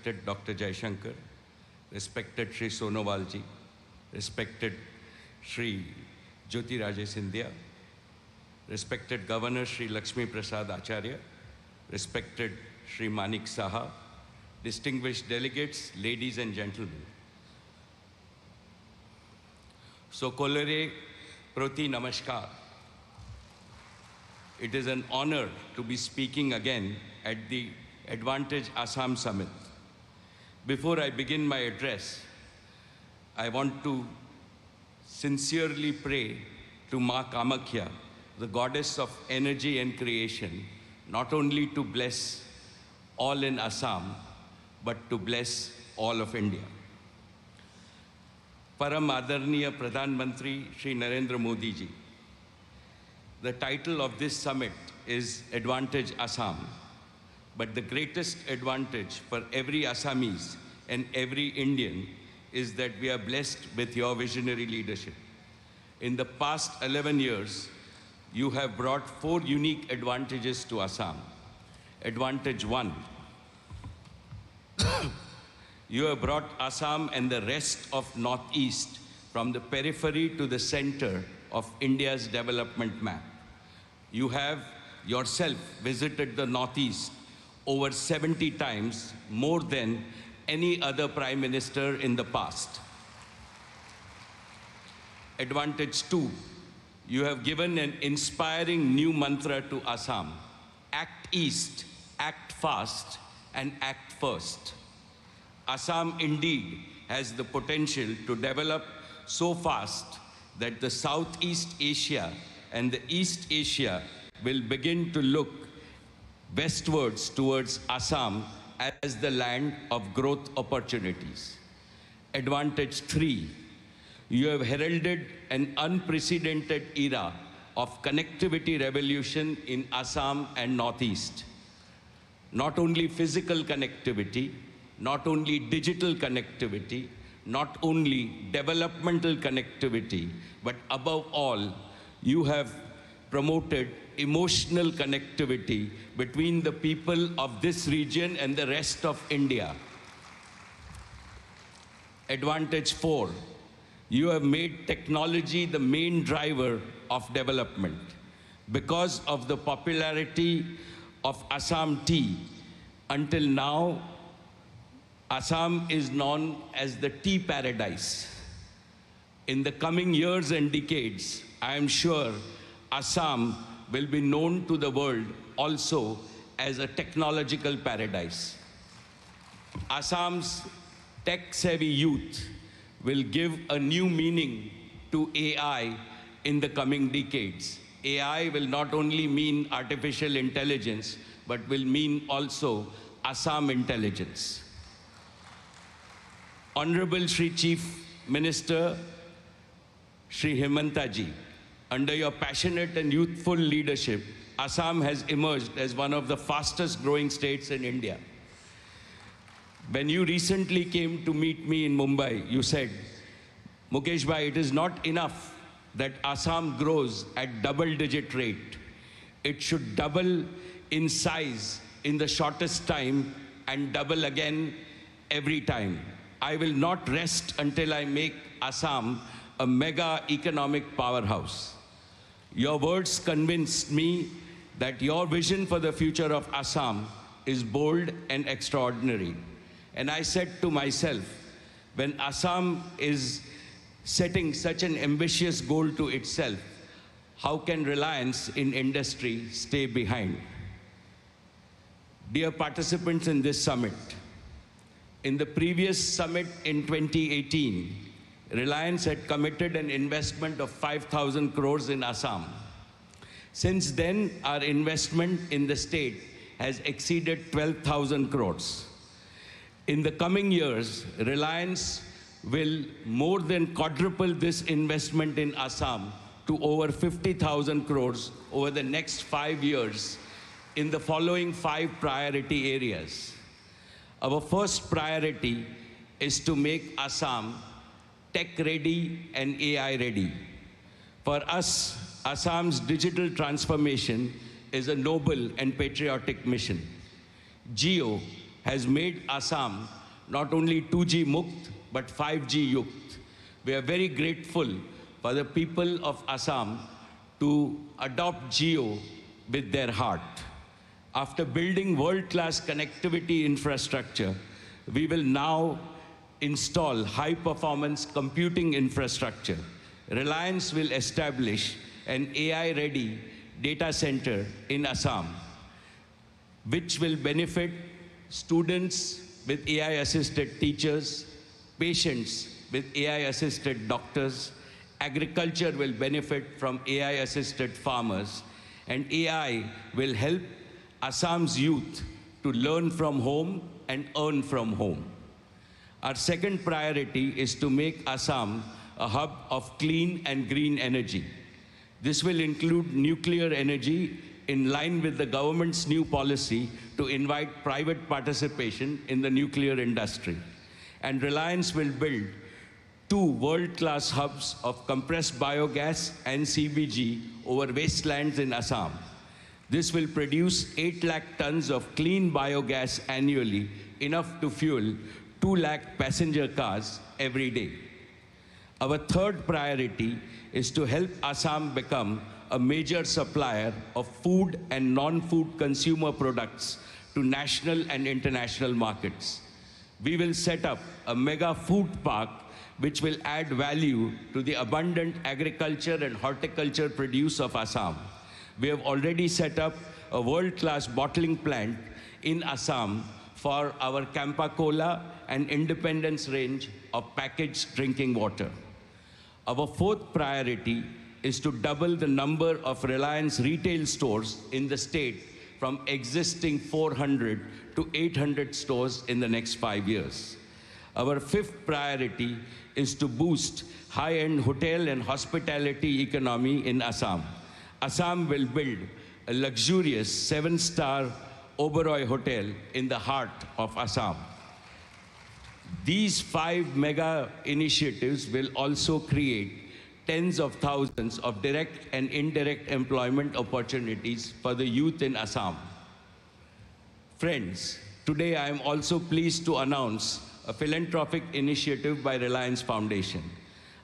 respected Dr. Jaishankar, respected Shri Sonowalji, respected Shri Jyoti Raje Scindia, respected Governor Shri Lakshmi Prasad Acharya, respected Shri Manik Saha, distinguished delegates, ladies and gentlemen. Sokolere Proti Namaskar. It is an honor to be speaking again at the Advantage Assam Summit. Before I begin my address, I want to sincerely pray to Ma Kamakhya, the goddess of energy and creation, not only to bless all in Assam, but to bless all of India. Param Adarniya Pradhan Mantri Shri Narendra Modi ji. The title of this summit is Advantage Assam, but the greatest advantage for every Assamese and every Indian is that we are blessed with your visionary leadership. In the past 11 years, you have brought 4 unique advantages to Assam. Advantage 1, you have brought Assam and the rest of Northeast from the periphery to the center of India's development map. You have yourself visited the Northeast over 70 times, more than any other Prime Minister in the past. Advantage 2, you have given an inspiring new mantra to Assam: act east, act fast, and act first. Assam indeed has the potential to develop so fast that the Southeast Asia and the East Asia will begin to look westwards towards Assam as the land of growth opportunities. Advantage 3, you have heralded an unprecedented era of connectivity revolution in Assam and Northeast. Not only physical connectivity, not only digital connectivity, not only developmental connectivity, but above all, you have promoted emotional connectivity between the people of this region and the rest of India. Advantage 4, you have made technology the main driver of development. Because of the popularity of Assam tea, until now, Assam is known as the tea paradise. In the coming years and decades, I am sure Assam will be known to the world also as a technological paradise. Assam's tech-savvy youth will give a new meaning to AI in the coming decades. AI will not only mean artificial intelligence, but will mean also Assam intelligence. Honorable Shri Chief Minister Shri Himanta ji, under your passionate and youthful leadership, Assam has emerged as one of the fastest growing states in India. When you recently came to meet me in Mumbai, you said, Mukesh bhai, it is not enough that Assam grows at double-digit rate. It should double in size in the shortest time and double again every time. I will not rest until I make Assam a mega economic powerhouse. Your words convinced me that your vision for the future of Assam is bold and extraordinary. And I said to myself, when Assam is setting such an ambitious goal to itself, how can reliance in industry stay behind? Dear participants in this summit, in the previous summit in 2018, Reliance had committed an investment of 5,000 crores in Assam. Since then, our investment in the state has exceeded 12,000 crores. In the coming years, Reliance will more than quadruple this investment in Assam to over 50,000 crores over the next 5 years in the following 5 priority areas. Our first priority is to make Assam tech-ready and AI-ready. For us, Assam's digital transformation is a noble and patriotic mission. Jio, has made Assam not only 2G Mukt, but 5G Yukt. We are very grateful for the people of Assam to adopt Geo with their heart. After building world-class connectivity infrastructure, we will now install high-performance computing infrastructure. Reliance will establish an AI-ready data center in Assam, which will benefit students with AI-assisted teachers, patients with AI-assisted doctors. Agriculture will benefit from AI-assisted farmers, and AI will help Assam's youth to learn from home and earn from home. Our second priority is to make Assam a hub of clean and green energy. This will include nuclear energy in line with the government's new policy to invite private participation in the nuclear industry. And Reliance will build 2 world-class hubs of compressed biogas and CBG over wastelands in Assam. This will produce 8 lakh tons of clean biogas annually, enough to fuel 2 lakh passenger cars every day. Our third priority is to help Assam become a major supplier of food and non-food consumer products to national and international markets. We will set up a mega food park which will add value to the abundant agriculture and horticulture produce of Assam. We have already set up a world-class bottling plant in Assam for our Campa Cola and Independence range of packaged drinking water. Our fourth priority is to double the number of Reliance retail stores in the state from existing 400 to 800 stores in the next 5 years. Our fifth priority is to boost high-end hotel and hospitality economy in Assam. Assam will build a luxurious 7-star Oberoi hotel in the heart of Assam. These 5 mega initiatives will also create tens of thousands of direct and indirect employment opportunities for the youth in Assam. Friends, today I am also pleased to announce a philanthropic initiative by Reliance Foundation.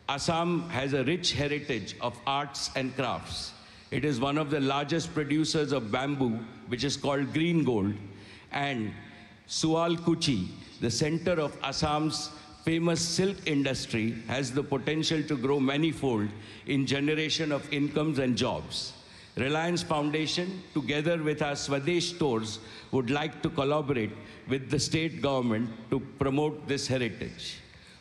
Assam has a rich heritage of arts and crafts. It is one of the largest producers of bamboo, which is called green gold, and Sualkuchi, the center of Assam's famous silk industry, has the potential to grow manifold in generation of incomes and jobs. Reliance Foundation, together with our Swadesh stores, would like to collaborate with the state government to promote this heritage.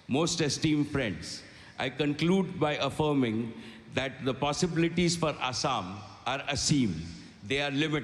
Most esteemed friends, I conclude by affirming that the possibilities for Assam are aseem. They are limitless.